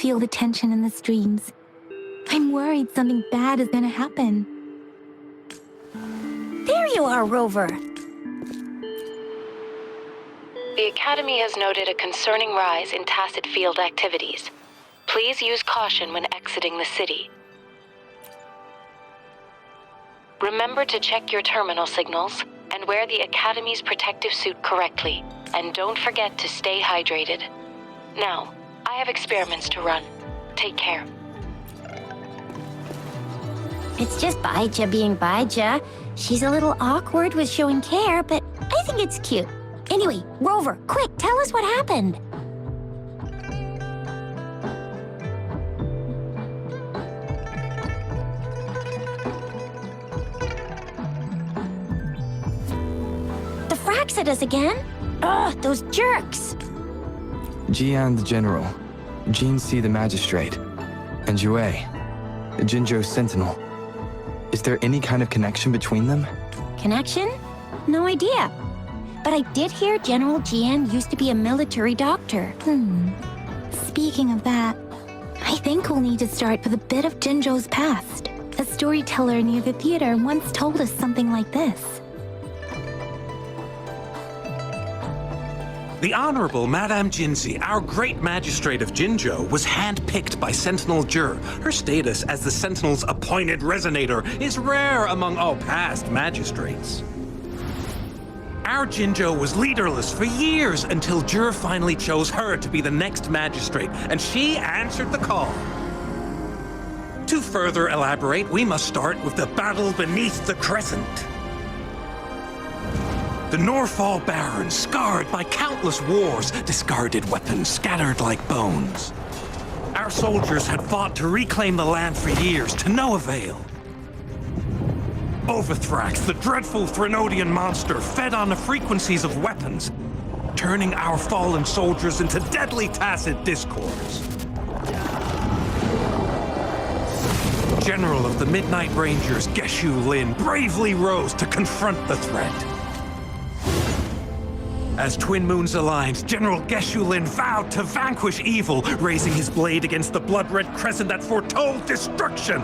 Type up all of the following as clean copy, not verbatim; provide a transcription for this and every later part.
feel the tension in the streams. I'm worried something bad is gonna happen. There you are, Rover. The Academy has noted a concerning rise in tacit field activities. Please use caution when exiting the city. Remember to check your terminal signals and wear the Academy's protective suit correctly. And don't forget to stay hydrated. Now, I have experiments to run. Take care. It's just Baija being Baija. She's a little awkward with showing care, but I think it's cute. Anyway, Rover, quick, tell us what happened. The Fraxidus again? Ugh, those jerks! Jian the General, Jin Si the Magistrate, and Jue, the Jinzhou Sentinel. Is there any kind of connection between them? Connection? No idea. But I did hear General Jian used to be a military doctor. Speaking of that, I think we'll need to start with a bit of Jinzhou's past. A storyteller near the theater once told us something like this. The Honorable Madame Jinzi, our great magistrate of Jinzhou, was handpicked by Sentinel Jur. Her status as the Sentinel's appointed resonator is rare among all past magistrates. Our Jinzhou was leaderless for years until Jur finally chose her to be the next magistrate, and she answered the call. To further elaborate, we must start with the battle beneath the crescent. The Norfall Barons, scarred by countless wars, discarded weapons scattered like bones. Our soldiers had fought to reclaim the land for years, to no avail. Overthrax, the dreadful Threnodian monster, fed on the frequencies of weapons, turning our fallen soldiers into deadly tacit discords. General of the Midnight Rangers, Geshu Lin, bravely rose to confront the threat. As Twin Moons aligned, General Geshu Lin vowed to vanquish evil, raising his blade against the blood-red crescent that foretold destruction.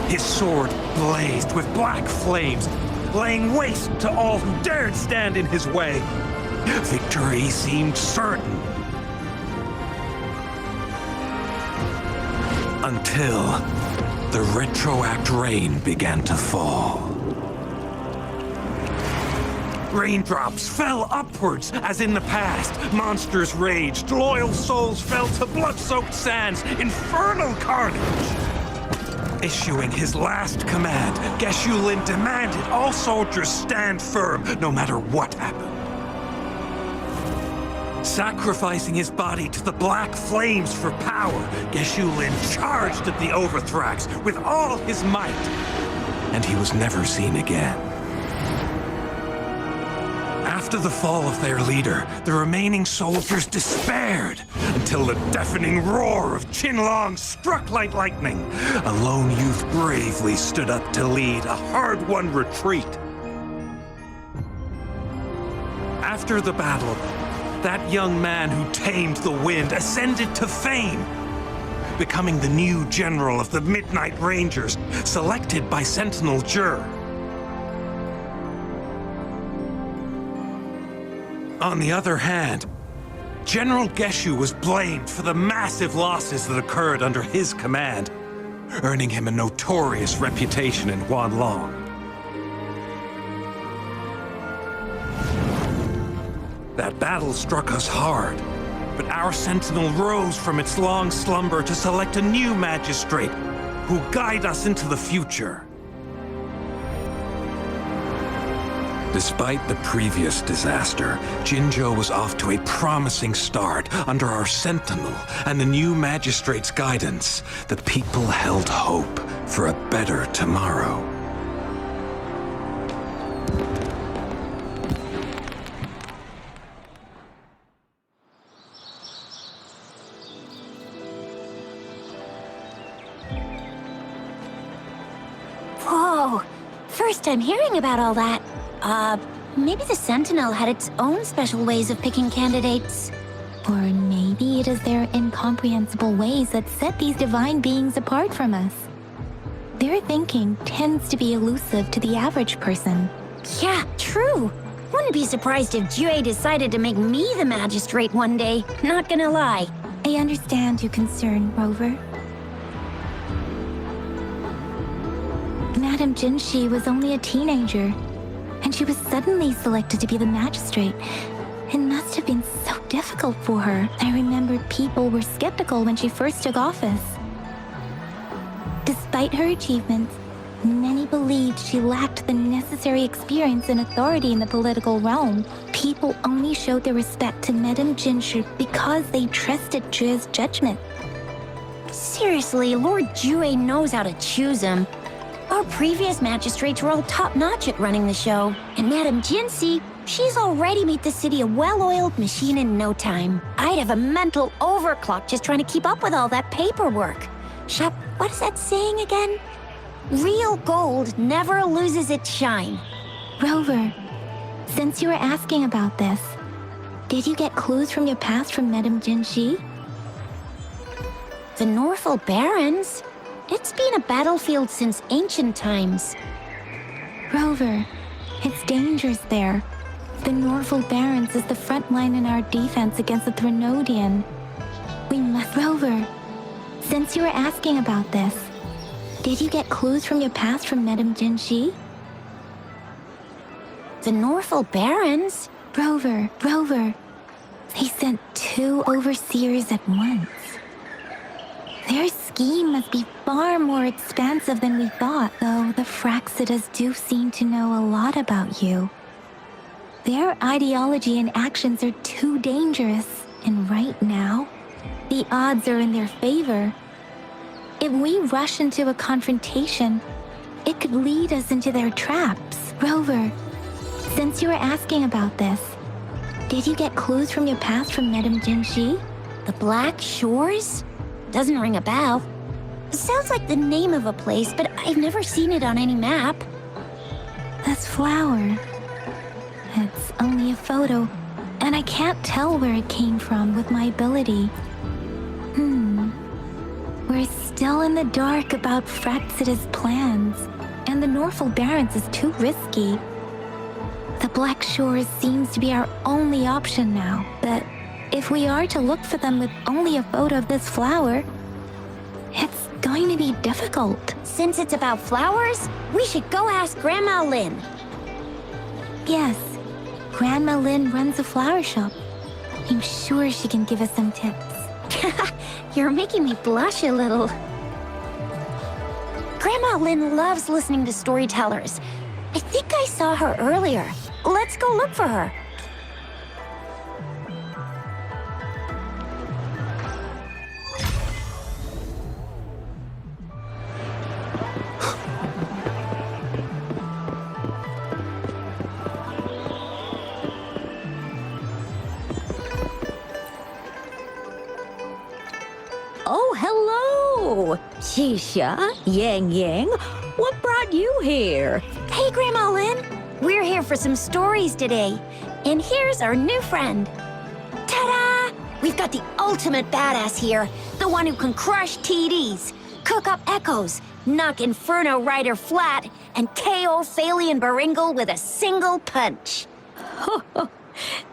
His sword blazed with black flames, laying waste to all who dared stand in his way. Victory seemed certain. Until the retroact rain began to fall. Raindrops fell upwards, as in the past. Monsters raged, loyal souls fell to blood-soaked sands, infernal carnage. Issuing his last command, Geshu Lin demanded all soldiers stand firm, no matter what happened. Sacrificing his body to the black flames for power, Geshu Lin charged at the Overthrax with all his might, and he was never seen again. After the fall of their leader, the remaining soldiers despaired until the deafening roar of Qinlong struck like lightning. A lone youth bravely stood up to lead a hard-won retreat. After the battle, that young man who tamed the wind ascended to fame, becoming the new general of the Midnight Rangers, selected by Sentinel Jur. On the other hand, General Geshu was blamed for the massive losses that occurred under his command, earning him a notorious reputation in Huanglong. That battle struck us hard, but our sentinel rose from its long slumber to select a new magistrate who will guide us into the future. Despite the previous disaster, Jinzhou was off to a promising start under our sentinel and the new magistrate's guidance. The people held hope for a better tomorrow. Whoa! First time hearing about all that. Maybe the Sentinel had its own special ways of picking candidates. Or maybe it is their incomprehensible ways that set these divine beings apart from us. Their thinking tends to be elusive to the average person. Yeah, true. Wouldn't be surprised if Jue decided to make me the magistrate one day. Not gonna lie. I understand your concern, Rover. Madame Jinshi was only a teenager, and she was suddenly selected to be the magistrate. It must have been so difficult for her. I remembered people were skeptical when she first took office. Despite her achievements, many believed she lacked the necessary experience and authority in the political realm. People only showed their respect to Madame Jinshi because they trusted Jue's judgment. Seriously, Lord Jue knows how to choose him. Our previous magistrates were all top-notch at running the show. And Madame Jinshi, she's already made the city a well-oiled machine in no time. I'd have a mental overclock just trying to keep up with all that paperwork. Shep, what is that saying again? Real gold never loses its shine. Rover, since you were asking about this, did you get clues from your past from Madame Jinshi? The Norfolk Barrens? It's been a battlefield since ancient times. Rover, it's dangerous there. The Norfolk Barrens is the front line in our defense against the Threnodian. We must... Rover, since you were asking about this, did you get clues from your past from Madame Jinshi? The Norfolk Barrens? Rover, they sent 2 overseers at once. Their scheme must be far more expansive than we thought, though the Fraxidas do seem to know a lot about you. Their ideology and actions are too dangerous, and right now, the odds are in their favor. If we rush into a confrontation, it could lead us into their traps. Rover, since you were asking about this, did you get clues from your past from Madame Jinshi? The Black Shores? Doesn't ring a bell. Sounds like the name of a place, but I've never seen it on any map. This flower. It's only a photo, and I can't tell where it came from with my ability. We're still in the dark about Fraxida's plans, and the Norfolk Barrens is too risky. The Black Shores seems to be our only option now, but if we are to look for them with only a photo of this flower, it's going to be difficult. Since it's about flowers, we should go ask Grandma Lin. Yes, Grandma Lin runs a flower shop. I'm sure she can give us some tips. You're making me blush a little. Grandma Lin loves listening to storytellers. I think I saw her earlier. Let's go look for her. Oh, hello! Shisha, Yang, what brought you here? Hey, Grandma Lin. We're here for some stories today. And here's our new friend. Ta-da! We've got the ultimate badass here. The one who can crush TDs, cook up echoes, knock Inferno Rider flat, and KO Phalian Baringle with a single punch.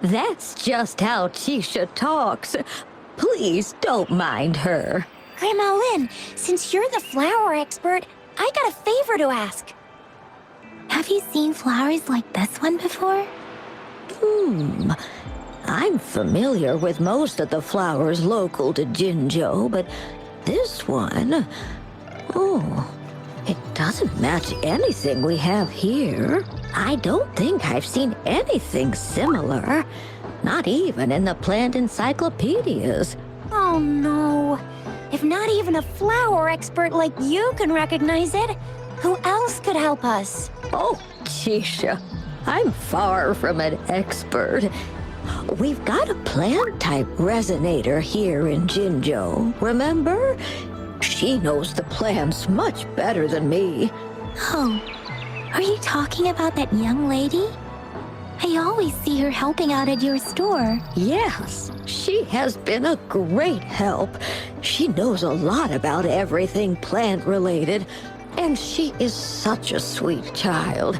That's just how Shisha talks. Please don't mind her. Grandma Lin, since you're the flower expert, I got a favor to ask. Have you seen flowers like this one before? I'm familiar with most of the flowers local to Jinzhou, but this one... Oh, it doesn't match anything we have here. I don't think I've seen anything similar. Not even in the plant encyclopedias. Oh no. If not even a flower expert like you can recognize it, who else could help us? Oh, Shisha, I'm far from an expert. We've got a plant-type resonator here in Jinzhou, remember? She knows the plants much better than me. Oh, are you talking about that young lady? I always see her helping out at your store. Yes, she has been a great help. She knows a lot about everything plant-related, and she is such a sweet child.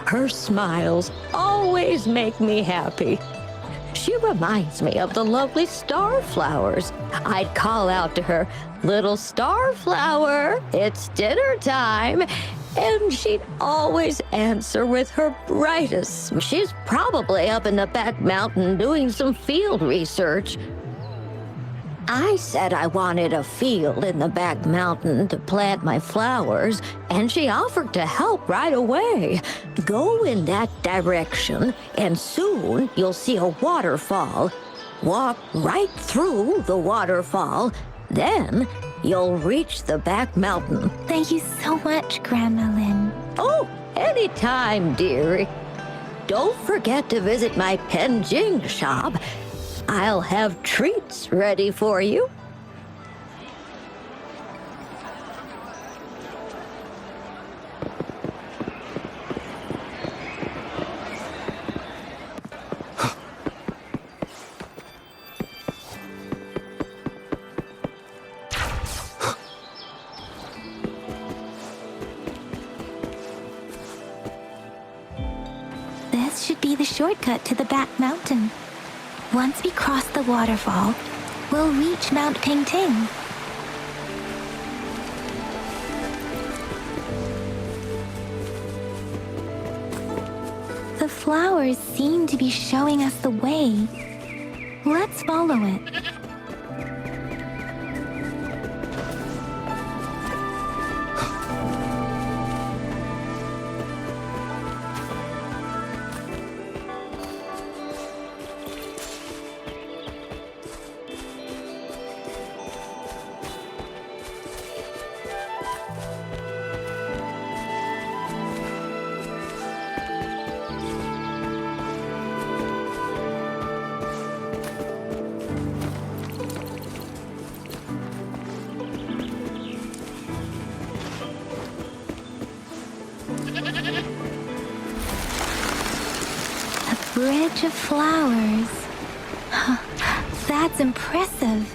Her smiles always make me happy. She reminds me of the lovely starflowers. I'd call out to her, "Little starflower, it's dinner time." And she'd always answer with her brightest. She's probably up in the back mountain doing some field research. I said I wanted a field in the back mountain to plant my flowers, and she offered to help right away. Go in that direction, and soon you'll see a waterfall. Walk right through the waterfall, then you'll reach the back mountain. Thank you so much, Grandma Lin. Oh, anytime, dearie. Don't forget to visit my Penjing shop. I'll have treats ready for you. This should be the shortcut to the back mountain. Once we cross the waterfall, we'll reach Mount Pingting. The flowers seem to be showing us the way. Let's follow it. Bridge of flowers. That's impressive.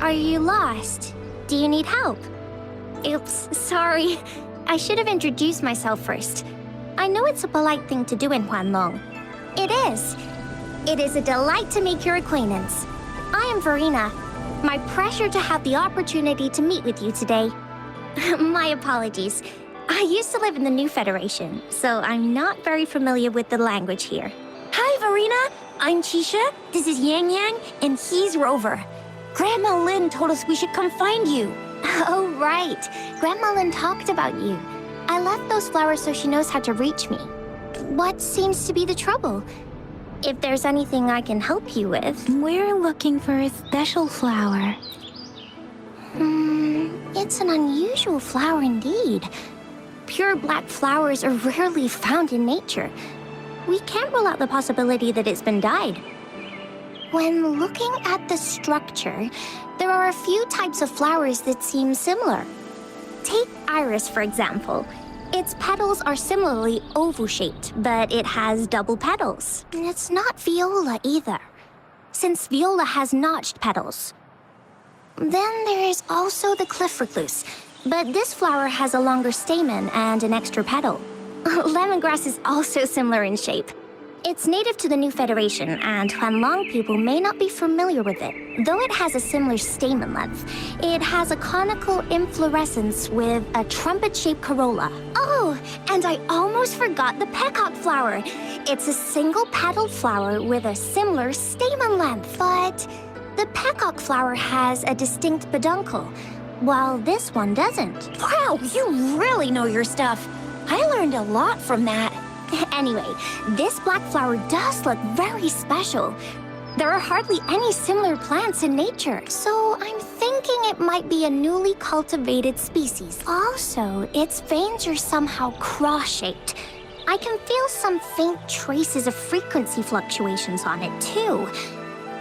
Are you lost? Do you need help? Oops, sorry. I should have introduced myself first. I know it's a polite thing to do in Huanglong. It is. It is a delight to make your acquaintance. I am Verena. My pleasure to have the opportunity to meet with you today. My apologies. I used to live in the New Federation, so I'm not very familiar with the language here. Hi, Verena. I'm Chisha. This is Yang Yang, and he's Rover. Grandma Lin told us we should come find you. Oh, right. Grandma Lin talked about you. I left those flowers so she knows how to reach me. What seems to be the trouble? If there's anything I can help you with... We're looking for a special flower. It's an unusual flower indeed. Pure black flowers are rarely found in nature. We can't rule out the possibility that it's been dyed. When looking at the structure, there are a few types of flowers that seem similar. Take iris, for example. Its petals are similarly oval-shaped, but it has double petals. It's not viola either, since viola has notched petals. Then there is also the cliff recluse, but this flower has a longer stamen and an extra petal. Lemongrass is also similar in shape. It's native to the New Federation, and Huanglong people may not be familiar with it. Though it has a similar stamen length, it has a conical inflorescence with a trumpet-shaped corolla. Oh, and I almost forgot the peacock flower. It's a single-petaled flower with a similar stamen length, but the peacock flower has a distinct peduncle, while this one doesn't. Wow, you really know your stuff. I learned a lot from that. Anyway, this black flower does look very special. There are hardly any similar plants in nature, so I'm thinking it might be a newly cultivated species. Also, its veins are somehow cross-shaped. I can feel some faint traces of frequency fluctuations on it, too.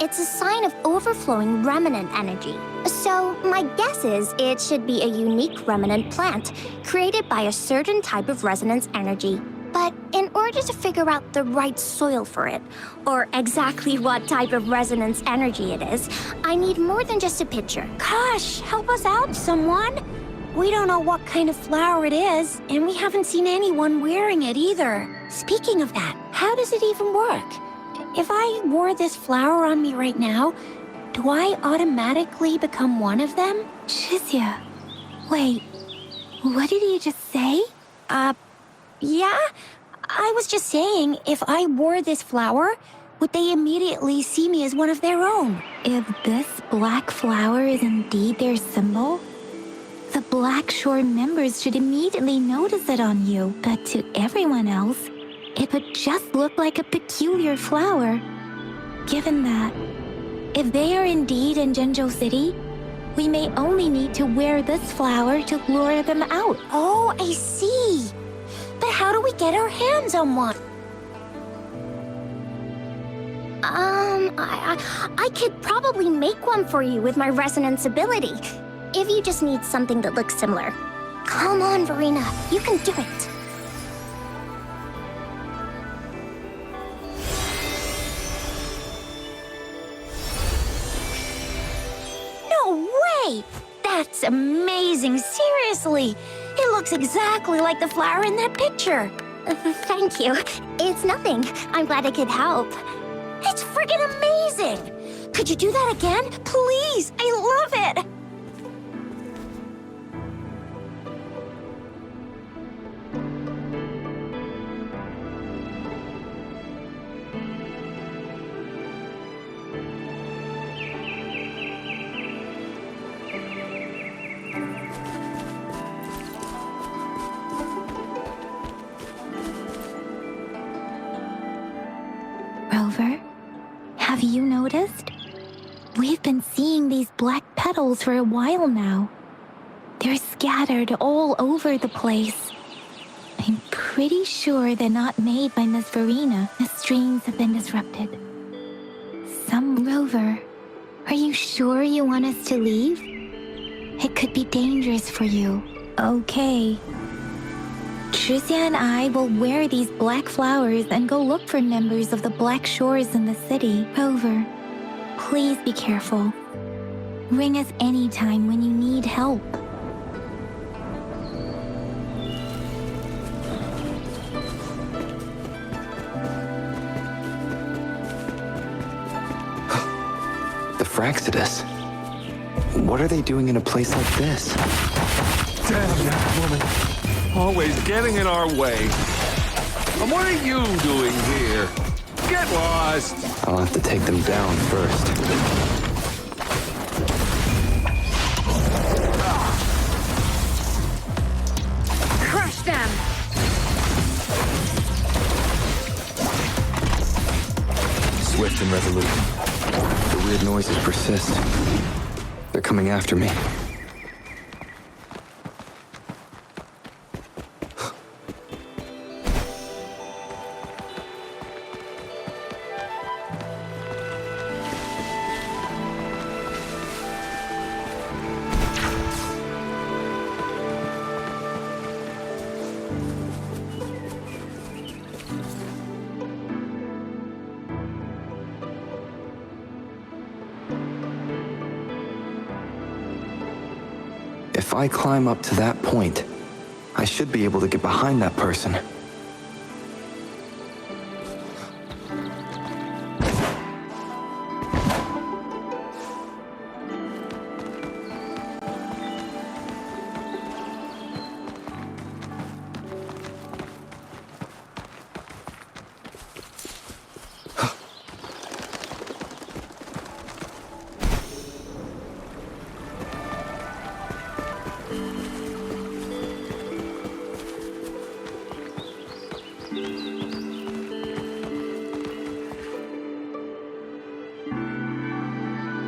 It's a sign of overflowing remnant energy. So, my guess is it should be a unique remnant plant, created by a certain type of resonance energy. But in order to figure out the right soil for it, or exactly what type of resonance energy it is, I need more than just a picture. Gosh, help us out, someone! We don't know what kind of flower it is, and we haven't seen anyone wearing it either. Speaking of that, how does it even work? If I wore this flower on me right now, do I automatically become one of them? Shizia, wait, what did you just say? Yeah? I was just saying, if I wore this flower, would they immediately see me as one of their own? If this black flower is indeed their symbol, the Black Shore members should immediately notice it on you. But to everyone else, it would just look like a peculiar flower. Given that, if they are indeed in Jinzhou City, we may only need to wear this flower to lure them out. Oh, I see. But how do we get our hands on one? I could probably make one for you with my resonance ability, if you just need something that looks similar. Come on, Verena, you can do it. No way! That's amazing, seriously! It looks exactly like the flower in that picture. Thank you. It's nothing. I'm glad I could help. It's friggin' amazing! Could you do that again? Please! I love it! Rover, have you noticed? We've been seeing these black petals for a while now. They're scattered all over the place. I'm pretty sure they're not made by Miss Verena. The streams have been disrupted. Rover, are you sure you want us to leave? It could be dangerous for you. Okay. Trizia and I will wear these black flowers and go look for members of the Black Shores in the city. Rover, please be careful. Ring us anytime when you need help. The Fraxidus. What are they doing in a place like this? Damn that woman. Always getting in our way. And what are you doing here? Get lost! I'll have to take them down first. Crush them! Swift and resolute. The weird noises persist. They're coming after me. If I climb up to that point, I should be able to get behind that person.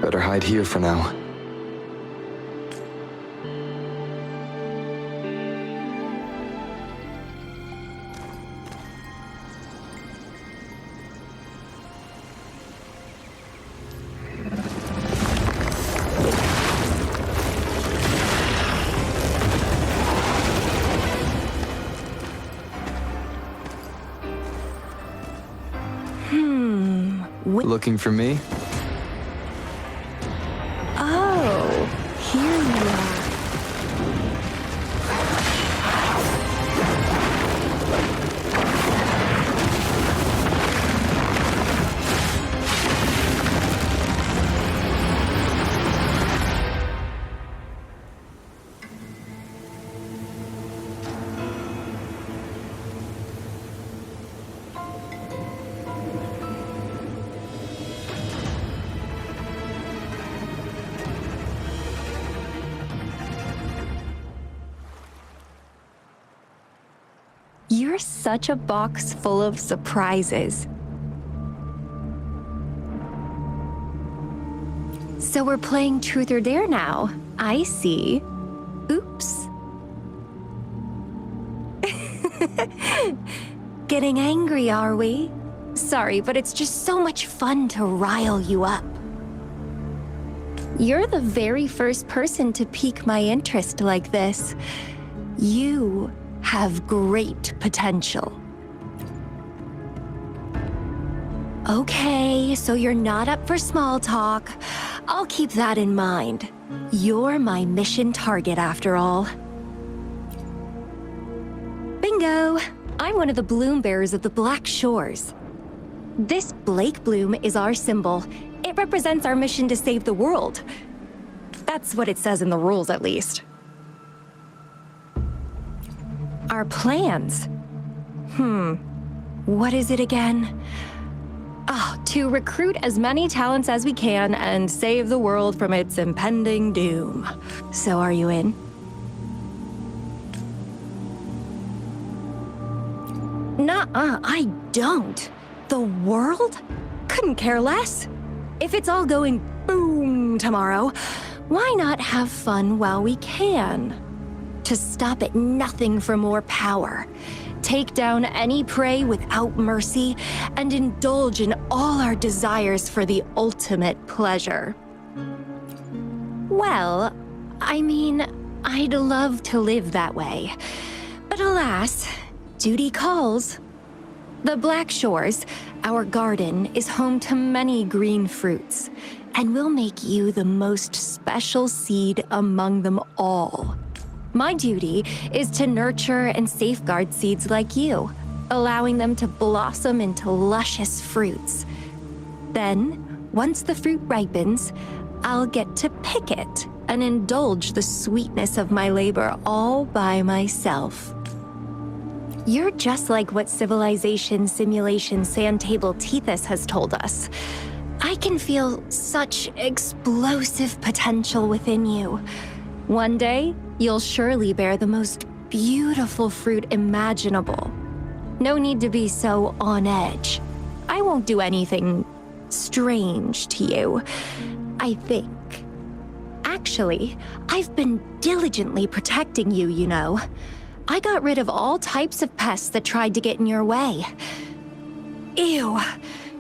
Better hide here for now. Looking for me? Oh, here you are. You're such a box full of surprises. So we're playing Truth or Dare now. I see. Oops. Getting angry, are we? Sorry, but it's just so much fun to rile you up. You're the very first person to pique my interest like this. You have great potential. Okay, so you're not up for small talk. I'll keep that in mind. You're my mission target after all. Bingo! I'm one of the bloom bearers of the Black Shores. This Blake bloom is our symbol. It represents our mission to save the world. That's what it says in the rules, at least. Our plans? What is it again? To recruit as many talents as we can and save the world from its impending doom. So are you in? Nuh-uh, I don't. The world? Couldn't care less. If it's all going boom tomorrow, why not have fun while we can? To stop at nothing for more power, take down any prey without mercy, and indulge in all our desires for the ultimate pleasure. Well, I mean, I'd love to live that way. But alas, duty calls. The Black Shores, our garden, is home to many green fruits, and we'll make you the most special seed among them all. My duty is to nurture and safeguard seeds like you, allowing them to blossom into luscious fruits. Then, once the fruit ripens, I'll get to pick it and indulge the sweetness of my labor all by myself. You're just like what Civilization Simulation Sandtable Tethys has told us. I can feel such explosive potential within you. One day, you'll surely bear the most beautiful fruit imaginable. No need to be so on edge. I won't do anything strange to you, I think. Actually, I've been diligently protecting you, you know. I got rid of all types of pests that tried to get in your way. Ew,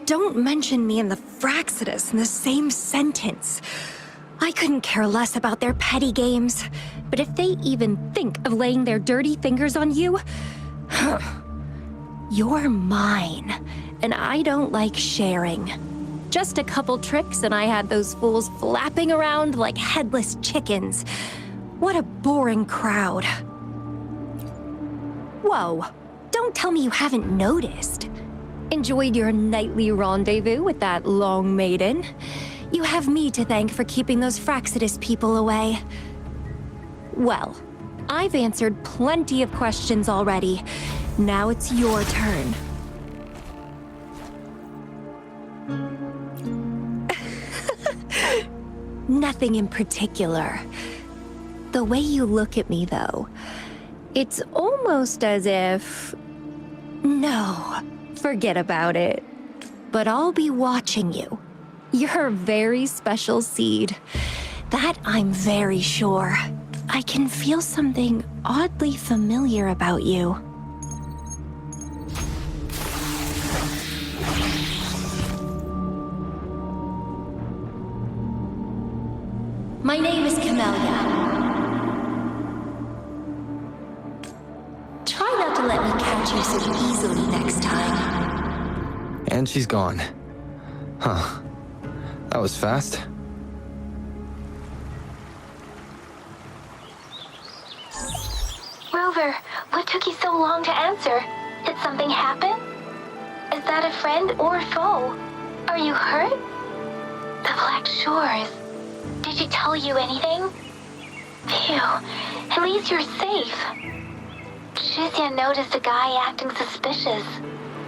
don't mention me and the Fraxidus in the same sentence. I couldn't care less about their petty games, but if they even think of laying their dirty fingers on you, you're mine, and I don't like sharing. Just a couple tricks and I had those fools flapping around like headless chickens. What a boring crowd. Whoa, don't tell me you haven't noticed. Enjoyed your nightly rendezvous with that long maiden? You have me to thank for keeping those Fraxidus people away. Well, I've answered plenty of questions already. Now it's your turn. Nothing in particular. The way you look at me, though, it's almost as if... No, forget about it. But I'll be watching you. You're a very special seed. That I'm very sure. I can feel something oddly familiar about you. My name is Camellia. Try not to let me catch you so easily next time. And she's gone. Huh. That was fast. Rover, what took you so long to answer? Did something happen? Is that a friend or foe? Are you hurt? The Black Shores. Did she tell you anything? Phew, at least you're safe. Shizia noticed a guy acting suspicious.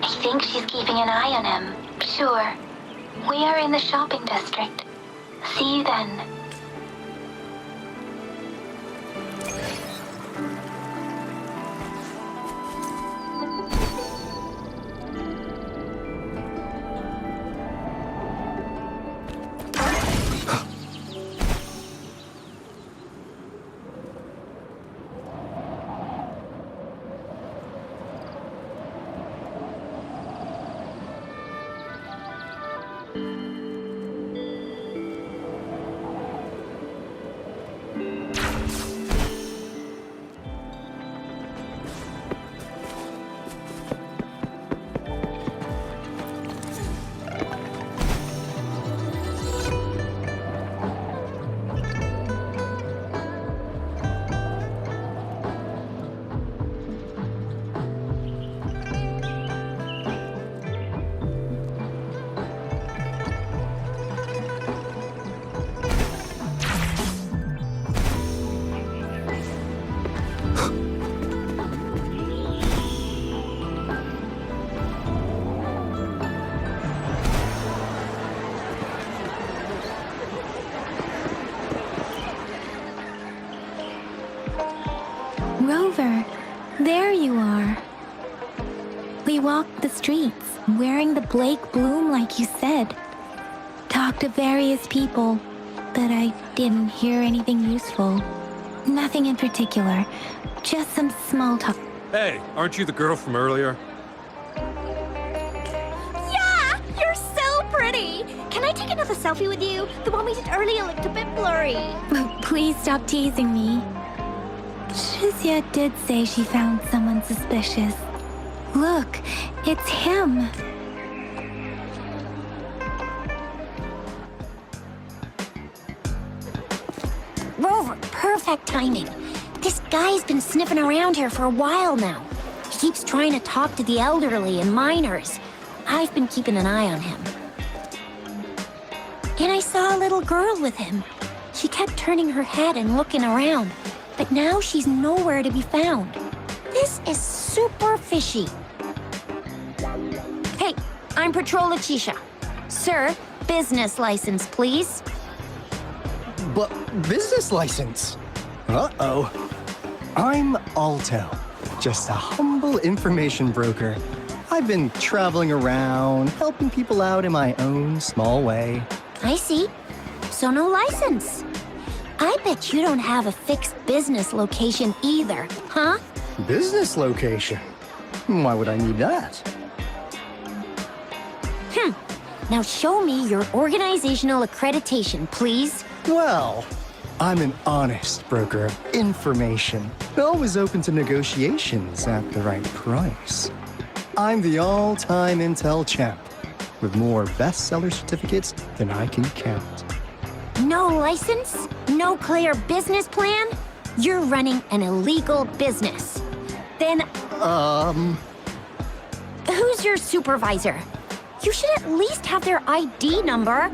I think she's keeping an eye on him. Sure. We are in the shopping district. See you then. Rover, there you are. We walked the streets, wearing the Blake bloom like you said. Talked to various people, but I didn't hear anything useful. Nothing in particular, just some small talk. Hey, aren't you the girl from earlier? Yeah! You're so pretty! Can I take another selfie with you? The one we did earlier looked a bit blurry. Please stop teasing me. Shizia did say she found someone suspicious. Look, it's him. Rover, perfect timing. This guy's been sniffing around here for a while now. He keeps trying to talk to the elderly and minors. I've been keeping an eye on him. And I saw a little girl with him. She kept turning her head and looking around, but now she's nowhere to be found. This is super fishy. Hey, I'm Patrol Letitia. Sir, business license, please. But business license? Uh-oh. I'm Alto, just a humble information broker. I've been traveling around, helping people out in my own small way. I see. So no license. I bet you don't have a fixed business location either, huh? Business location? Why would I need that? Now show me your organizational accreditation, please. Well, I'm an honest broker of information, always open to negotiations at the right price. I'm the all-time intel champ, with more bestseller certificates than I can count. No license? No clear business plan? You're running an illegal business. Then, who's your supervisor? You should at least have their ID number.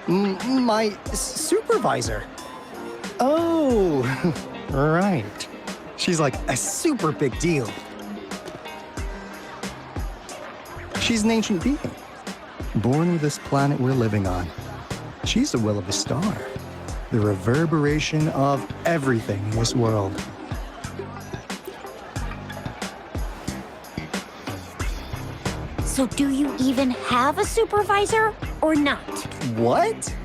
My supervisor? Oh, right. She's like a super big deal. She's an ancient being, born with this planet we're living on. She's the will of the star, the reverberation of everything in this world. So do you even have a supervisor? or not? What?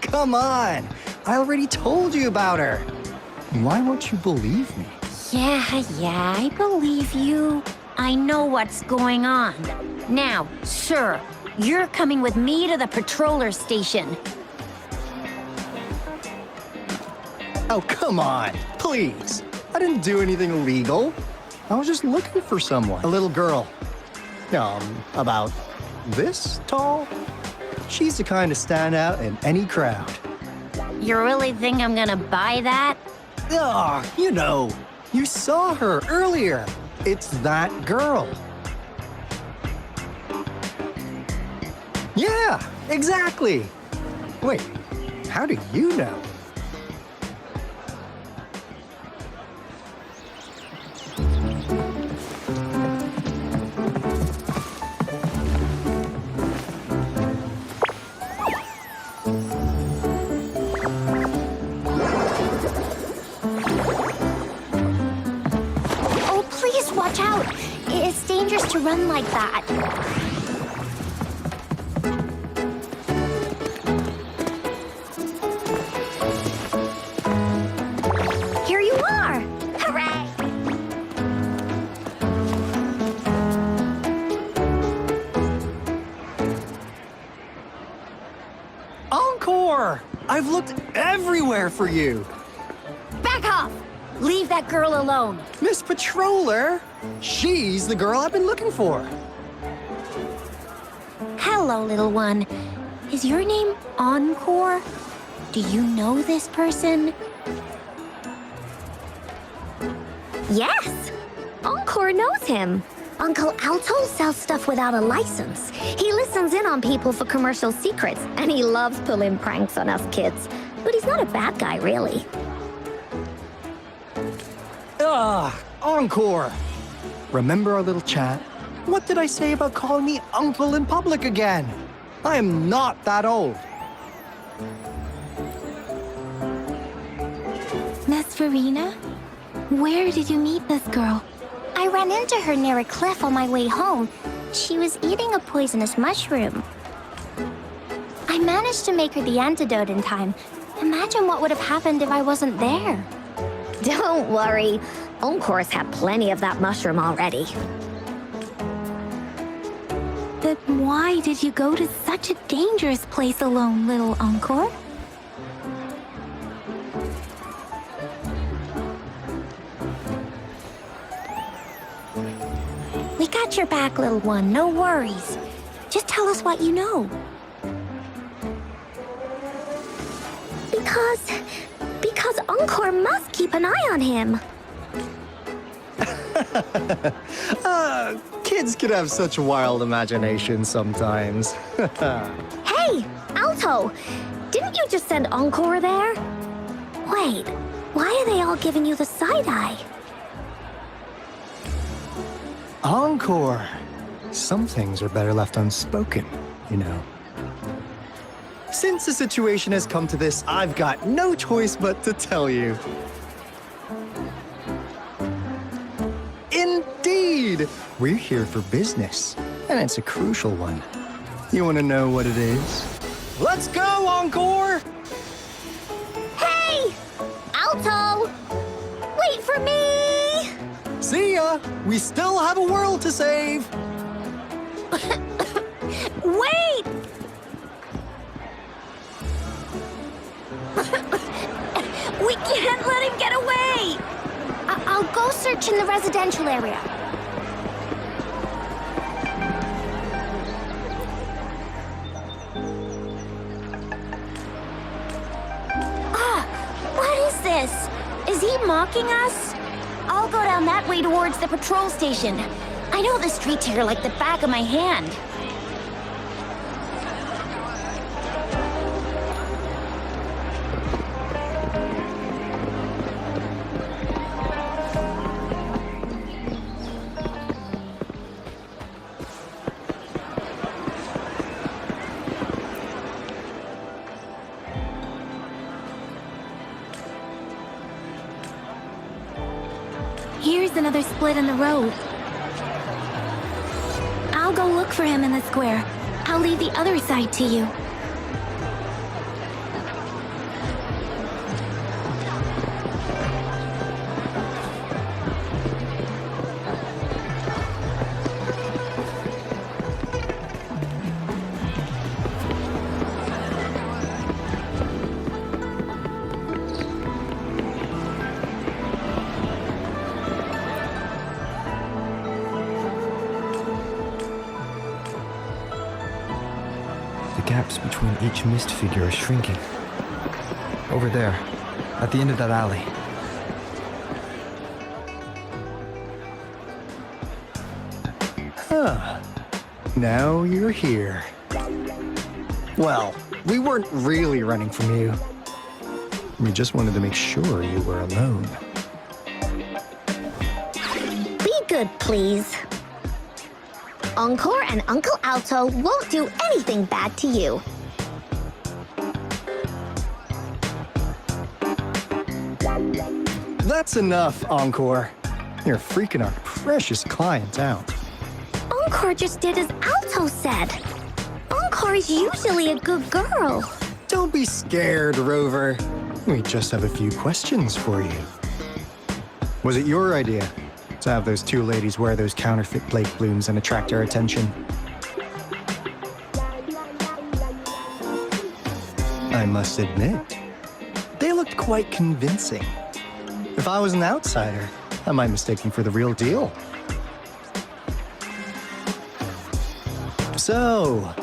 Come on. I already told you about her. Why won't you believe me? Yeah, I believe you. I know what's going on. Now, sir, you're coming with me to the patroller station. Oh, come on. Please. I didn't do anything illegal. I was just looking for someone. A little girl. About this tall? She's the kind to stand out in any crowd. You really think I'm gonna buy that? You saw her earlier. It's that girl. Yeah, exactly. Wait, how do you know? Oh, please watch out. It's dangerous to run like that. Here you are! Hooray! Encore! I've looked everywhere for you. Back off! Leave that girl alone. Miss Patroller, she's the girl I've been looking for. Hello, little one. Is your name Encore? Do you know this person? Yes! Encore knows him. Uncle Alto sells stuff without a license. He listens in on people for commercial secrets, and he loves pulling pranks on us kids. But he's not a bad guy, really. Encore! Remember our little chat? What did I say about calling me uncle in public again? I am not that old. Miss Verena? Where did you meet this girl? I ran into her near a cliff on my way home. She was eating a poisonous mushroom. I managed to make her the antidote in time. Imagine what would have happened if I wasn't there. Don't worry. Encore's had plenty of that mushroom already. But why did you go to such a dangerous place alone, little Encore? We got your back, little one. No worries. Just tell us what you know. Because Encore must keep an eye on him. Kids can have such wild imaginations sometimes. Hey, Alto! Didn't you just send Encore there? Wait, why are they all giving you the side-eye? Encore! Some things are better left unspoken, you know. Since the situation has come to this, I've got no choice but to tell you. Indeed! We're here for business, and it's a crucial one. You want to know what it is? Let's go, Encore! Hey! Alto! Wait for me! See ya! We still have a world to save! Wait! We can't let him get away! I'll go search in the residential area. What is this? Is he mocking us? I'll go down that way towards the patrol station. I know the streets here like the back of my hand. Here's another split in the road. I'll go look for him in the square. I'll leave the other side to you. The gaps between each mist figure are shrinking. Over there, at the end of that alley. Huh. Now you're here. Well, we weren't really running from you. We just wanted to make sure you were alone. Be good, please. Encore and Uncle Alto won't do anything bad to you. That's enough, Encore. You're freaking our precious client out. Encore just did as Alto said. Encore is usually a good girl. Don't be scared, Rover. We just have a few questions for you. Was it your idea to have those two ladies wear those counterfeit Blake blooms and attract our attention? I must admit, they looked quite convincing. If I was an outsider, I might mistake them for the real deal. So,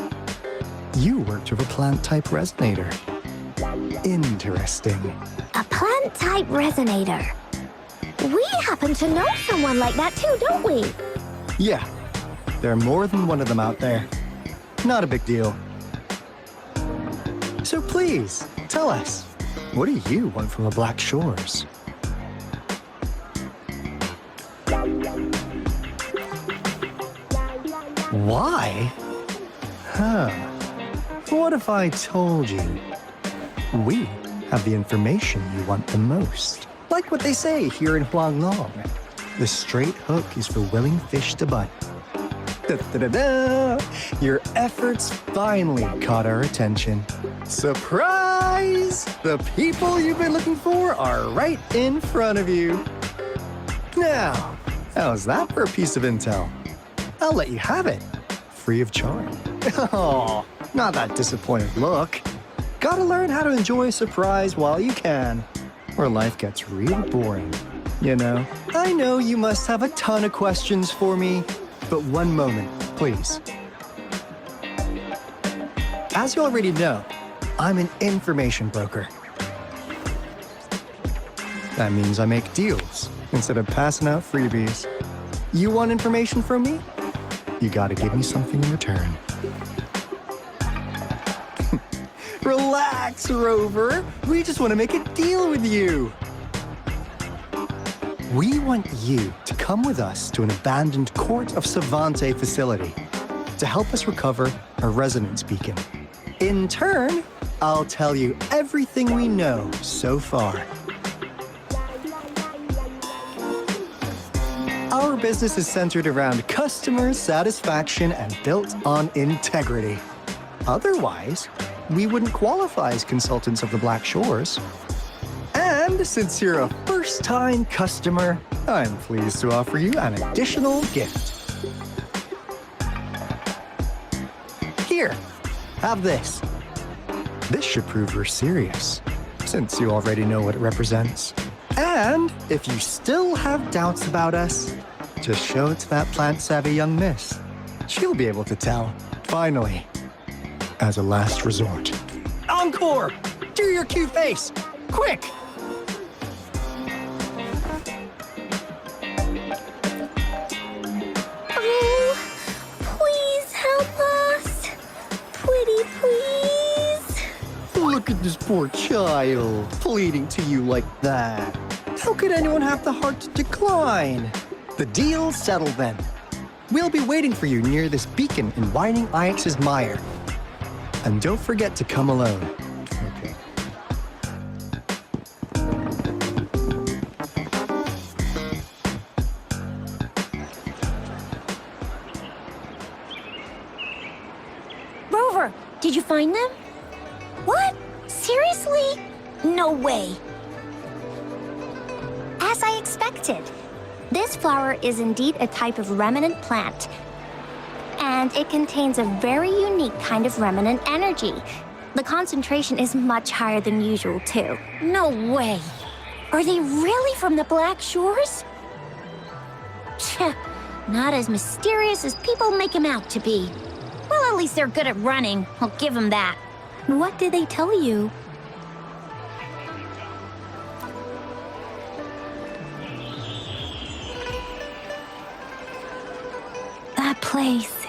you worked with a plant-type resonator. Interesting. A plant-type resonator. We happen to know someone like that too, don't we? Yeah, there are more than one of them out there. Not a big deal. So please, tell us, what do you want from the Black Shores? Why? Huh. What if I told you we have the information you want the most? Like what they say here in Huanglong. The straight hook is for willing fish to bite. Da-da-da-da! Your efforts finally caught our attention. Surprise! The people you've been looking for are right in front of you. Now, how's that for a piece of intel? I'll let you have it, free of charge. Oh, not that disappointed look. Gotta learn how to enjoy a surprise while you can, or life gets real boring, you know? I know you must have a ton of questions for me, but one moment, please. As you already know, I'm an information broker. That means I make deals instead of passing out freebies. You want information from me? You gotta give me something in return. Relax, Rover. We just want to make a deal with you. We want you to come with us to an abandoned Court of Savante facility to help us recover a resonance beacon. In turn, I'll tell you everything we know so far. Our business is centered around customer satisfaction and built on integrity. Otherwise, we wouldn't qualify as consultants of the Black Shores. And since you're a first-time customer, I'm pleased to offer you an additional gift. Here, have this. This should prove you're serious, since you already know what it represents. And if you still have doubts about us, just show it to that plant-savvy young miss. She'll be able to tell, finally, as a last resort. Encore! Do your cute face! Quick! Oh, please help us. Pretty please. Look at this poor child, pleading to you like that. How could anyone have the heart to decline? The deal's settled then. We'll be waiting for you near this beacon in Whining Ix's mire. And don't forget to come alone. Okay. Rover, did you find them? What? Seriously? No way. As I expected. This flower is indeed a type of remnant plant. And it contains a very unique kind of remnant energy. The concentration is much higher than usual, too. No way. Are they really from the Black Shores? Tch, not as mysterious as people make them out to be. Well, at least they're good at running. I'll give them that. What did they tell you? That place.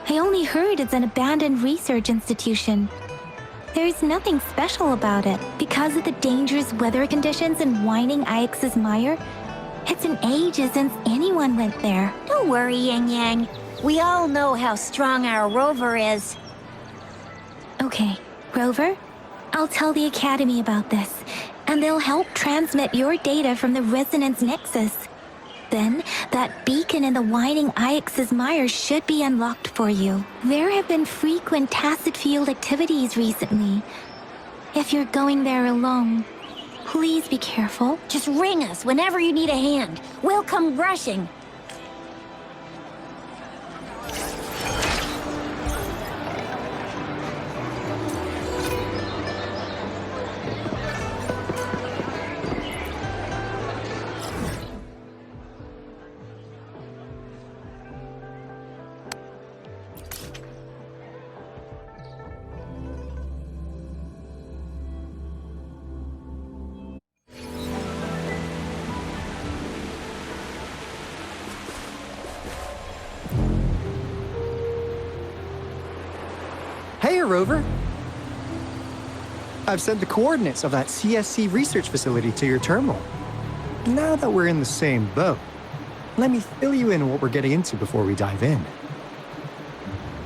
I only heard it's an abandoned research institution. There's nothing special about it. Because of the dangerous weather conditions in Whining Ix's Mire, it's been ages since anyone went there. Don't worry, Yang Yang. We all know how strong our Rover is. Okay, Rover, I'll tell the Academy about this, and they'll help transmit your data from the Resonance Nexus. Then, that beacon in the Whining Ix's Mire should be unlocked for you. There have been frequent tacit field activities recently. If you're going there alone, please be careful. Just ring us whenever you need a hand. We'll come rushing. Hey, Rover. I've sent the coordinates of that CSC research facility to your terminal. Now that we're in the same boat, let me fill you in on what we're getting into before we dive in.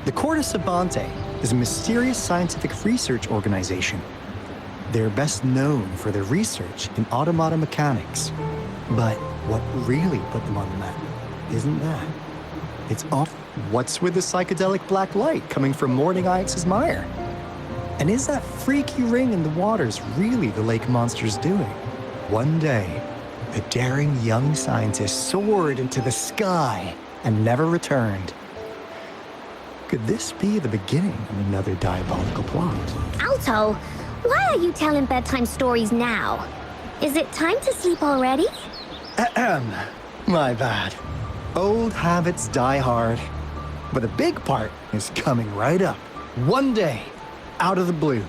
The Corte Sabante is a mysterious scientific research organization. They're best known for their research in automata mechanics. But what really put them on the map isn't that. It's off. What's with the psychedelic black light coming from Morning Ix's Mire? And is that freaky ring in the waters really the lake monster's doing? One day, a daring young scientist soared into the sky and never returned. Could this be the beginning of another diabolical plot? Alto, why are you telling bedtime stories now? Is it time to sleep already? Ahem. My bad. Old habits die hard. But the big part is coming right up. One day, out of the blue,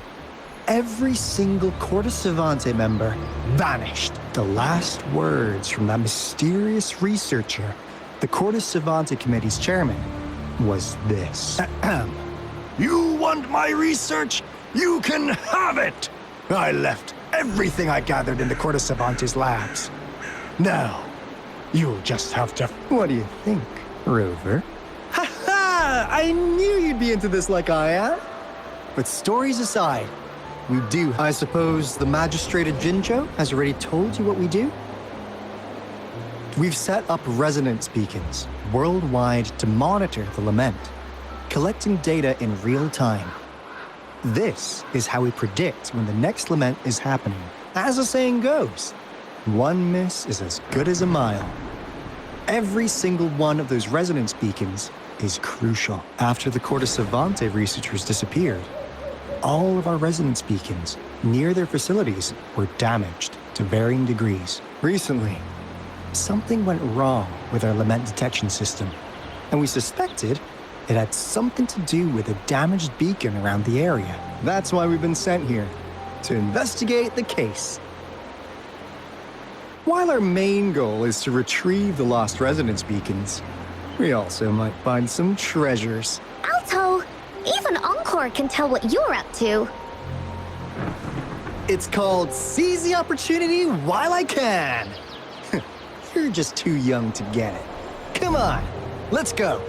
every single Corte Savante member vanished. The last words from that mysterious researcher, the Corte Savante Committee's chairman, was this. You want my research? You can have it! I left everything I gathered in the Corte Savante's labs. Now, you'll just have to... What do you think, Rover? I knew you'd be into this like I am. But stories aside, we do. I suppose the magistrate at Jinzhou has already told you what we do? We've set up resonance beacons worldwide to monitor the lament, collecting data in real time. This is how we predict when the next lament is happening. As the saying goes, one miss is as good as a mile. Every single one of those resonance beacons is crucial. After the Corte Savante researchers disappeared, all of our resonance beacons near their facilities were damaged to varying degrees. Recently, something went wrong with our lament detection system, and we suspected it had something to do with a damaged beacon around the area. That's why we've been sent here, to investigate the case. While our main goal is to retrieve the lost resonance beacons, we also might find some treasures. Alto, even Encore can tell what you're up to. It's called Seize the Opportunity While I Can. You're just too young to get it. Come on, let's go.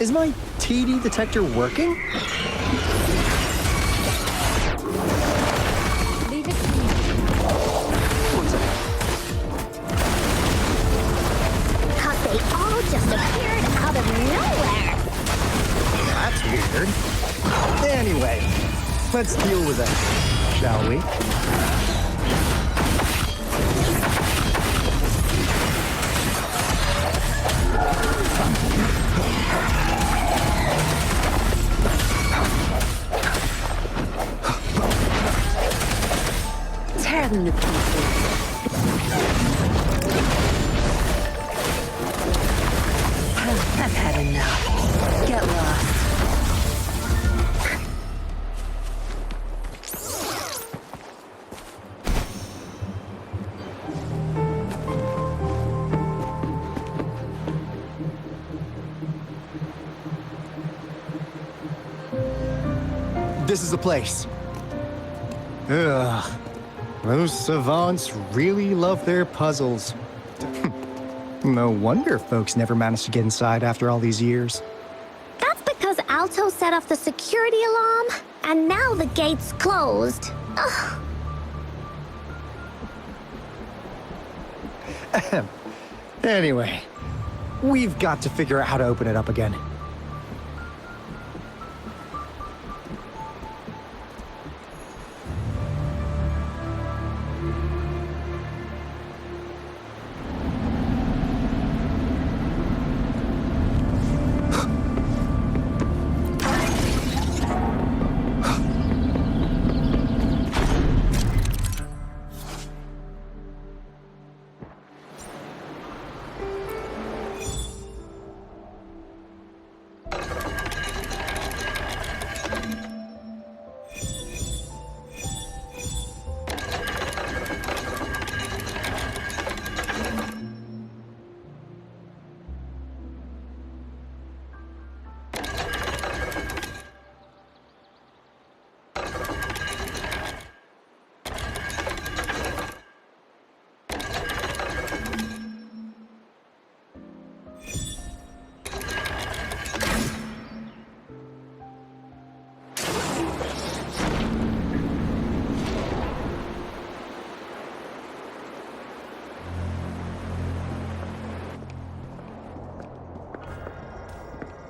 Is my TD detector working? Leave it to me. One second. Cause they all just appeared out of nowhere. That's weird. Anyway, let's deal with it, shall we? Tear them to pieces. I've had enough. Get lost. This is the place. Ugh. Those savants really love their puzzles. No wonder folks never managed to get inside after all these years. That's because Alto set off the security alarm, and now the gate's closed. Ugh. Anyway, we've got to figure out how to open it up again.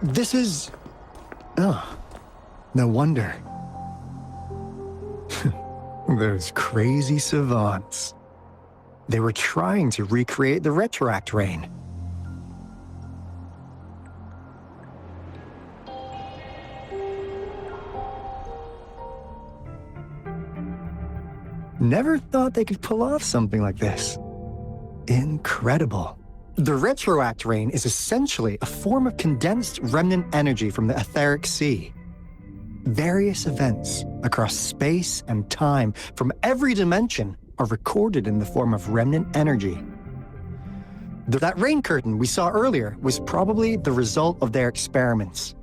This is... Oh, no wonder. Those crazy savants. They were trying to recreate the retroact rain. Never thought they could pull off something like this. Incredible. The retroact rain is essentially a form of condensed remnant energy from the etheric sea. Various events across space and time from every dimension are recorded in the form of remnant energy. That rain curtain we saw earlier was probably the result of their experiments.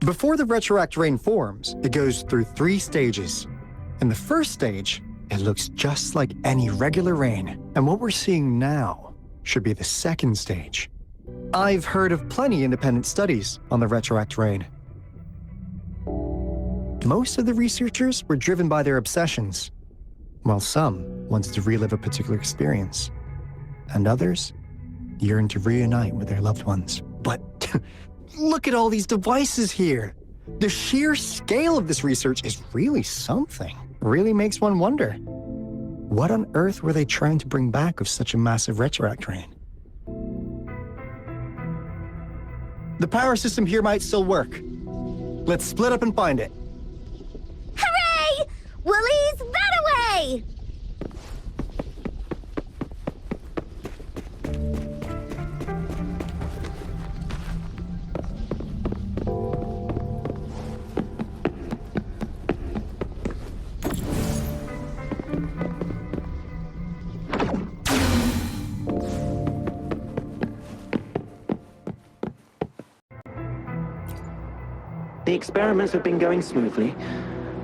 Before the retroact rain forms, it goes through 3 stages. In the first stage, it looks just like any regular rain, and what we're seeing now should be the second stage. I've heard of plenty independent studies on the retroact rain. Most of the researchers were driven by their obsessions, while some wanted to relive a particular experience, and others yearned to reunite with their loved ones. But look at all these devices here. The sheer scale of this research is really something. Really makes one wonder. What on earth were they trying to bring back with such a massive retroact rain? The power system here might still work. Let's split up and find it. Hooray! Willie's that away! The experiments have been going smoothly,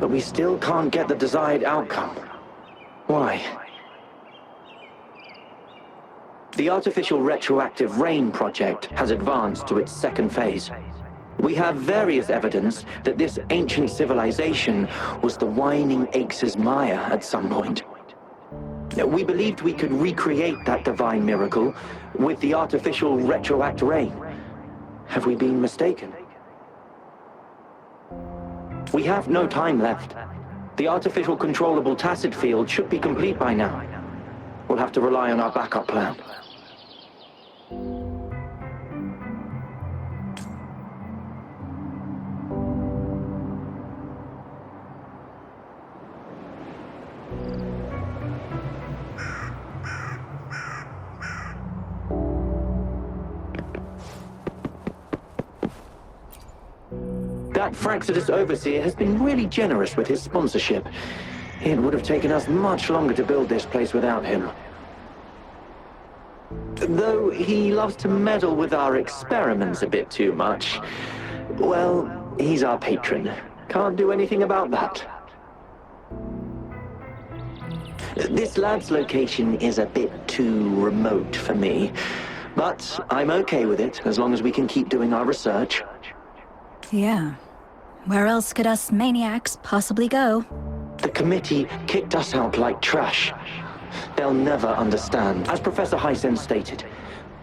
but we still can't get the desired outcome. Why? The artificial retroactive rain project has advanced to its second phase. We have various evidence that this ancient civilization was the Whining Aches' Maya at some point. We believed we could recreate that divine miracle with the artificial retroact rain. Have we been mistaken? We have no time left. The artificial controllable tacit field should be complete by now. We'll have to rely on our backup plan. That Fraxidus Overseer has been really generous with his sponsorship. It would have taken us much longer to build this place without him. Though he loves to meddle with our experiments a bit too much. Well, he's our patron. Can't do anything about that. This lab's location is a bit too remote for me, but I'm okay with it as long as we can keep doing our research. Yeah. Where else could us maniacs possibly go? The committee kicked us out like trash. They'll never understand. As Professor Hysen stated,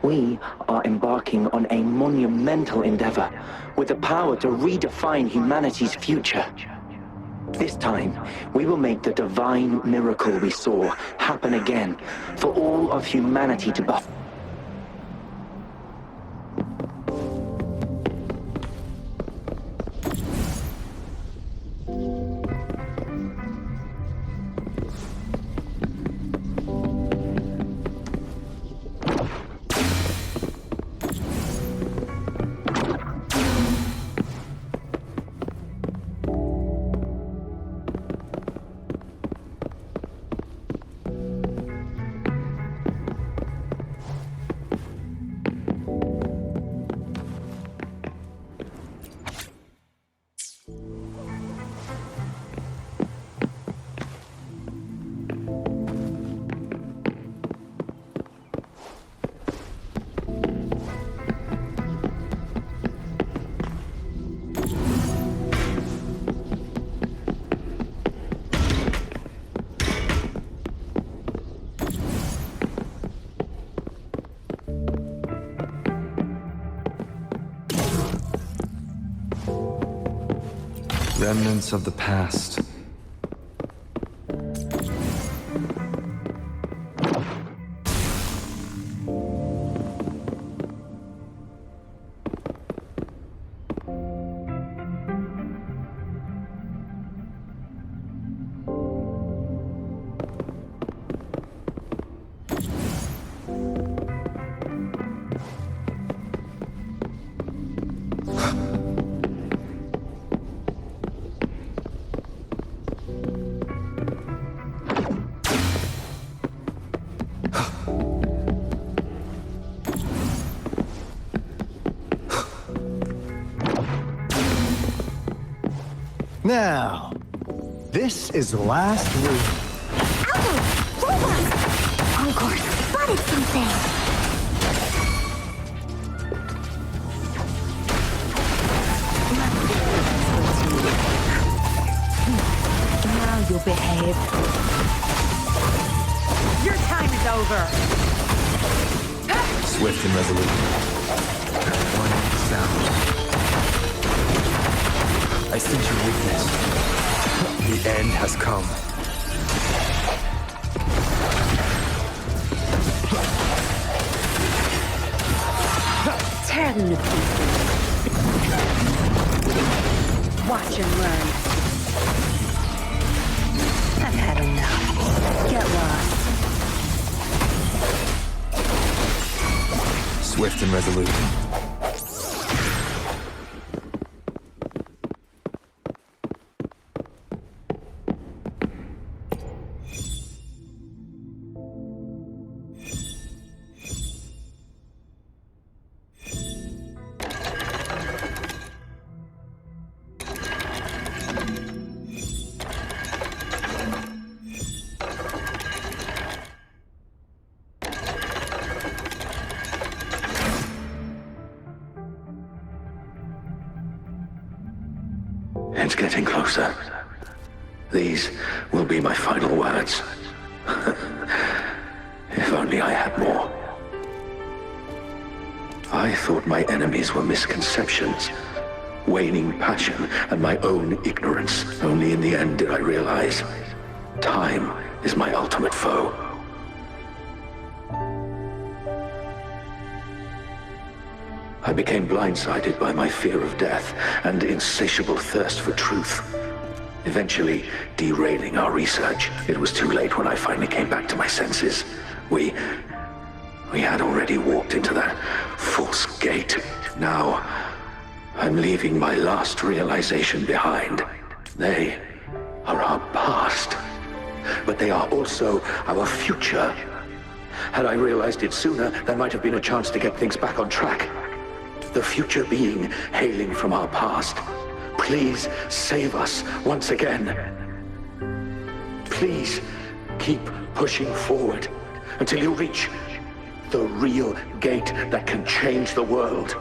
we are embarking on a monumental endeavor with the power to redefine humanity's future. This time, we will make the divine miracle we saw happen again for all of humanity to buff. Remnants of the past. Now, this is the last room. Aldo! Robot! Encore spotted something! Now you'll behave. Your time is over! Swift and resolute. One sound. I sense your weakness. The end has come. Tear them to pieces. Watch and learn. I've had enough. Get lost. Swift and resolute. It's getting closer. These will be my final words. If only I had more. I thought my enemies were misconceptions, waning passion, and my own ignorance. Only in the end did I realize time is my ultimate foe. I became blindsided by my fear of death and insatiable thirst for truth, eventually derailing our research. It was too late when I finally came back to my senses. We had already walked into that false gate. Now, I'm leaving my last realization behind. They are our past, but they are also our future. Had I realized it sooner, there might have been a chance to get things back on track. The future being hailing from our past. Please save us once again. Please keep pushing forward until you reach the real gate that can change the world.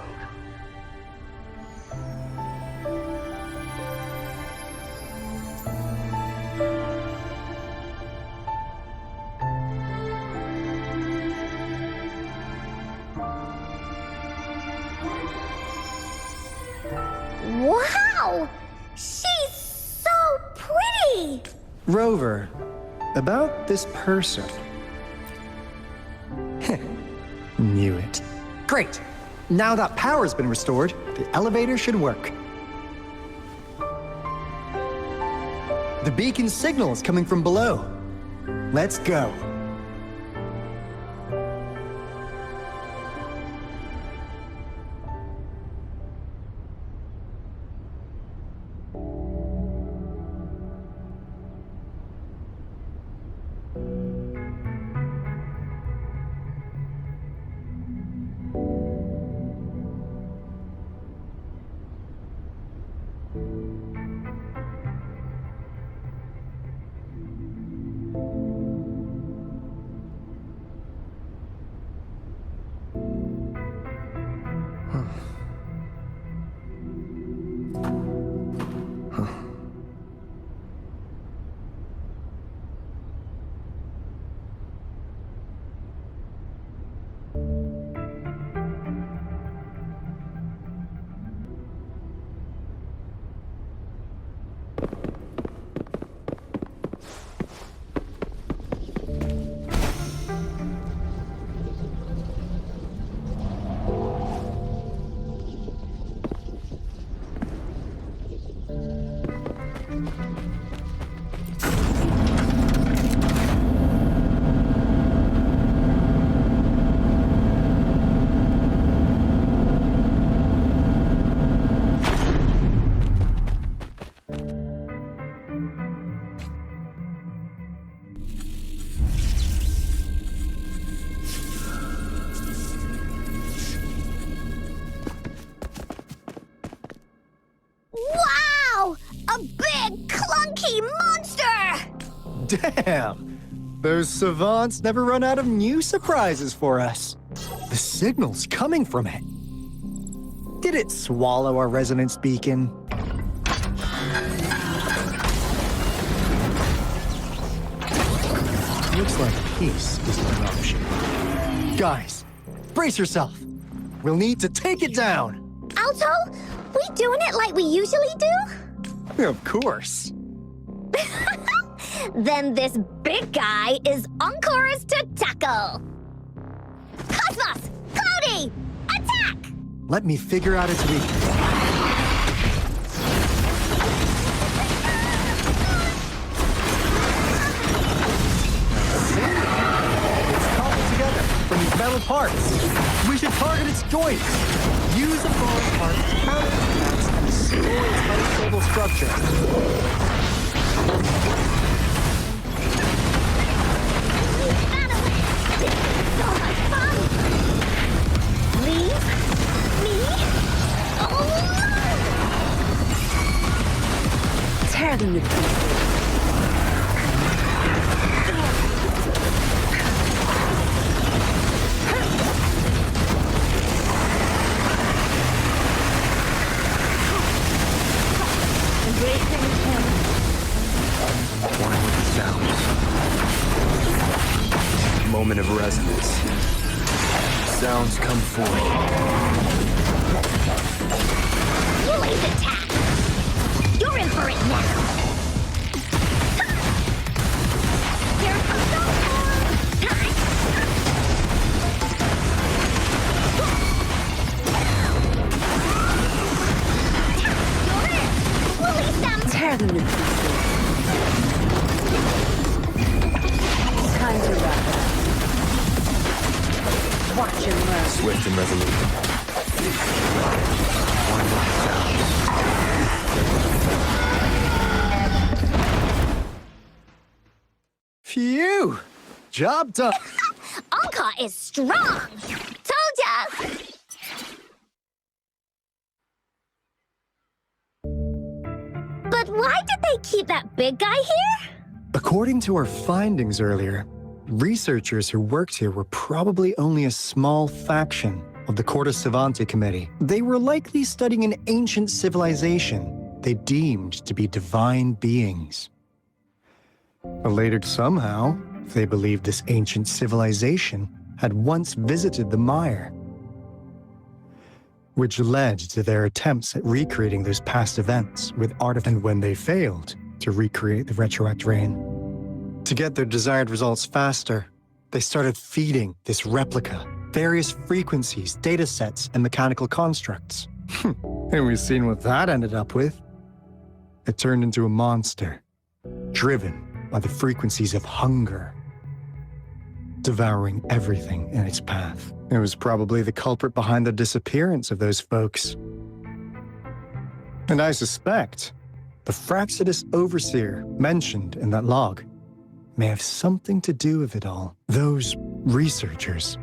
Wow! She's so pretty! Rover, about this person. Knew it. Great! Now that power's been restored, the elevator should work. The beacon signal is coming from below. Let's go. Wow! A big, clunky monster! Damn! Those savants never run out of new surprises for us. The signal's coming from it. Did it swallow our resonance beacon? Looks like peace is an option. Guys, brace yourself. We'll need to take it down. Alto, we doing it like we usually do? Of course. Then this big guy is Encore's to tackle. Cosmos! Cloudy! Attack! Let me figure out its weakness. See? It's cobbled together from these metal parts. We should target its joints. Use a foreign part to counter attacks and destroy its unstable structure. Tear them to pieces. This One with the sounds. Moment of resonance. Sounds come forth. Wooly's attack! You're in for it now! Here comes the time! You're in! Wooly's down! Tear them to pieces. Time to wrap up. Watch and learn. Swift and resolute. One with the sounds. Phew! Job done. Anka is strong! Told ya! But why did they keep that big guy here? According to our findings earlier, researchers who worked here were probably only a small faction of the Corte Savante Committee. They were likely studying an ancient civilization they deemed to be divine beings. But later, somehow, they believed this ancient civilization had once visited the Mire, which led to their attempts at recreating those past events with artifacts. And when they failed to recreate the retroact rain, to get their desired results faster, they started feeding this replica various frequencies, data sets, and mechanical constructs. And we've seen what that ended up with. It turned into a monster, driven by the frequencies of hunger, devouring everything in its path. It was probably the culprit behind the disappearance of those folks. And I suspect the Fraxidus Overseer mentioned in that log may have something to do with it all. Those researchers,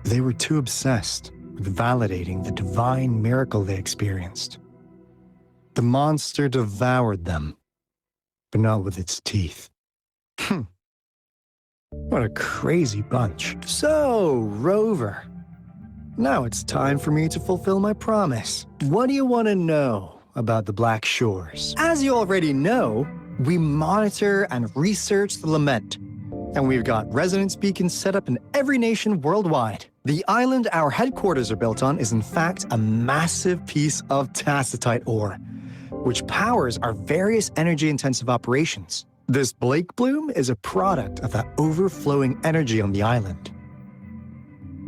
they were too obsessed with validating the divine miracle they experienced. The monster devoured them, but not with its teeth. What a crazy bunch. So, Rover, now it's time for me to fulfill my promise. What do you want to know about the Black Shores? As you already know, we monitor and research the lament, and we've got resonance beacons set up in every nation worldwide. The island our headquarters are built on is in fact a massive piece of tacitite ore, which powers our various energy-intensive operations. This Blake Bloom is a product of that overflowing energy on the island.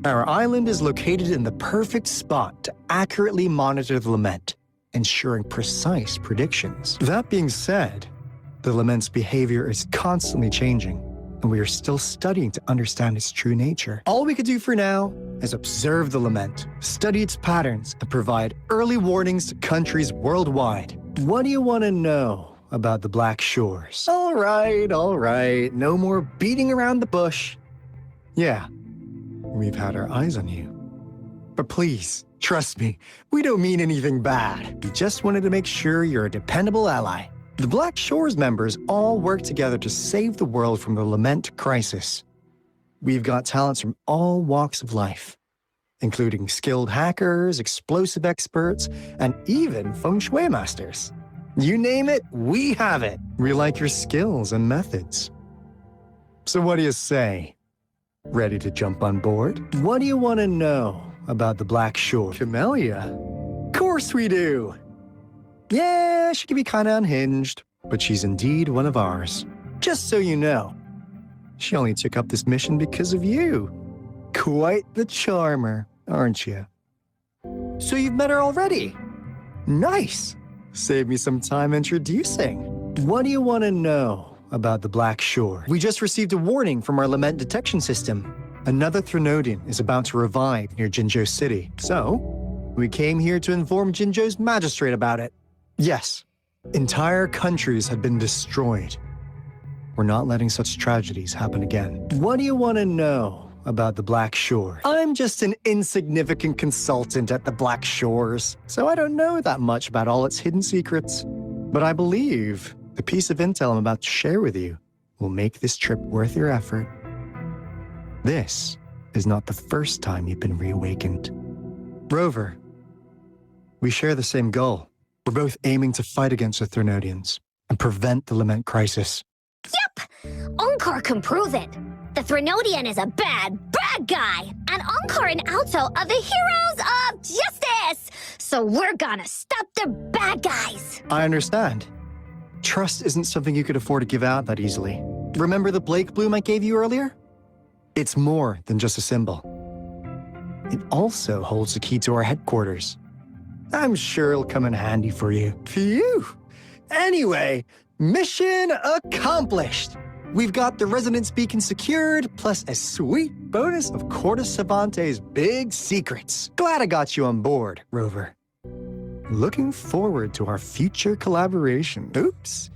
Our island is located in the perfect spot to accurately monitor the lament, ensuring precise predictions. That being said, the lament's behavior is constantly changing, and we are still studying to understand its true nature. All we could do for now is observe the lament, study its patterns, and provide early warnings to countries worldwide. What do you want to know about the Black Shores? All right, no more beating around the bush. Yeah, we've had our eyes on you. But please, trust me, we don't mean anything bad. We just wanted to make sure you're a dependable ally. The Black Shores members all work together to save the world from the lament crisis. We've got talents from all walks of life, including skilled hackers, explosive experts, and even feng shui masters. You name it, we have it. We like your skills and methods. So what do you say? Ready to jump on board? What do you want to know about the Black Shore? Camellia? Of course we do. Yeah, she can be kind of unhinged, but she's indeed one of ours. Just so you know, she only took up this mission because of you. Quite the charmer, aren't you? So you've met her already? Nice. Save me some time introducing. What do you want to know about the Black Shore? We just received a warning from our lament detection system. Another Threnodian is about to revive near Jinzhou City. So, we came here to inform Jinzhou's magistrate about it. Yes, entire countries have been destroyed. We're not letting such tragedies happen again. What do you want to know about the Black Shore? I'm just an insignificant consultant at the Black Shores, so I don't know that much about all its hidden secrets. But I believe the piece of intel I'm about to share with you will make this trip worth your effort. This is not the first time you've been reawakened. Rover, we share the same goal. We're both aiming to fight against the Threnodians and prevent the Lament Crisis. Yep! Encore can prove it. The Threnodian is a bad, bad guy, and Encore and Alto are the heroes of justice! So we're gonna stop the bad guys! I understand. Trust isn't something you could afford to give out that easily. Remember the Blake bloom I gave you earlier? It's more than just a symbol. It also holds the key to our headquarters. I'm sure it'll come in handy for you. Phew! Anyway, mission accomplished! We've got the resonance beacon secured, plus a sweet bonus of Corda Savante's big secrets. Glad I got you on board, Rover. Looking forward to our future collaboration. Oops,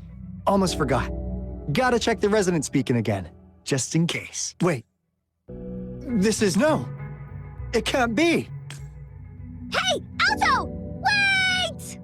almost forgot. Gotta check the resonance beacon again, just in case. Wait, no. It can't be. Hey, Alto! Wait!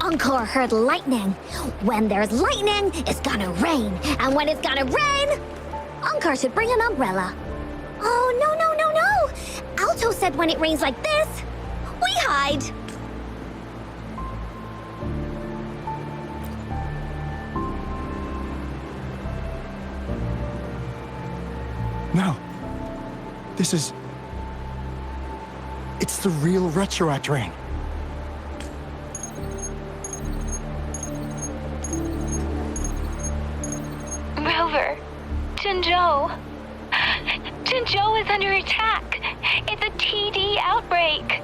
Encore heard lightning. When there's lightning, it's gonna rain. And when it's gonna rain, Encore should bring an umbrella. Oh, no, no, no, no! Alto said when it rains like this, we hide. No. It's the real Retroact ring. Rover, Jinzhou. Jinzhou is under attack. It's a TD outbreak.